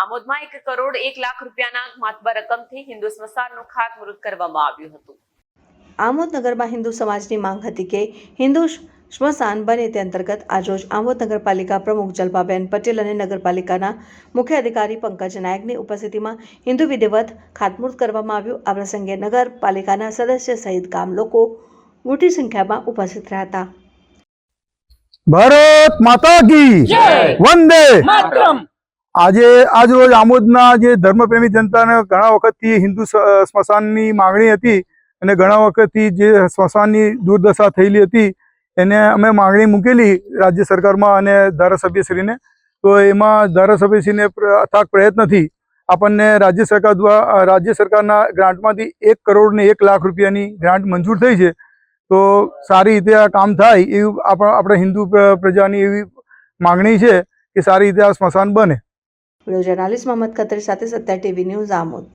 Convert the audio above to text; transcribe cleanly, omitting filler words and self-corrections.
આમોદમાં 1 કરોડ 1 લાખ રૂપિયાના માતબર રકમથી હિન્દુ સ્મશાનનું ખાતમુહૂર્ત કરવામાં આવ્યું હતું। આમોદ નગરમાં હિન્દુ સમાજની માંગ હતી કે હિન્દુ સ્મશાન બને તે અંતર્ગત આજરોજ આમોદ નગરપાલિકા પ્રમુખ જલ્પાબેન પટેલ અને નગરપાલિકાના મુખ્ય અધિકારી પંકજ નાયકની ઉપસ્થિતિમાં હિન્દુ વિધિવત ખાતમુહૂર્ત કરવામાં આવ્યું। આ પ્રસંગે નગરપાલિકાના સદસ્ય સહિત ગામ લોકો મોટી સંખ્યામાં ઉપસ્થિત રહ્યા હતા। ભારત માતા કી વંદે માતરમ। આજ રોજ આમોદના જે ધર્મપ્રેમી જનતાને ઘણા વખતથી હિન્દુ સ્મશાનની માંગણી હતી અને ઘણા વખતથી જે સ્મશાનની દુર્દશા થયેલી હતી એને અમે માંગણી મૂકેલી રાજ્ય સરકારમાં અને ધારાસભ્યશ્રીને। તો એમાં ધારાસભ્યશ્રીને અથાગ પ્રયત્નથી આપણને રાજ્ય સરકારના ગ્રાન્ટમાંથી 1 કરોડ ને 1 લાખ રૂપિયાની ગ્રાન્ટ મંજૂર થઈ છે। તો સારી રીતે આ કામ થાય એવું આપણે હિન્દુ પ્રજાની એવી માંગણી છે કે સારી રીતે આ સ્મશાન બને। વિડિયો જર્નાલિસ્ટ મોહમ્મદ ખત્રી સાથે સત્યા ટીવી ન્યૂઝ આમોદ।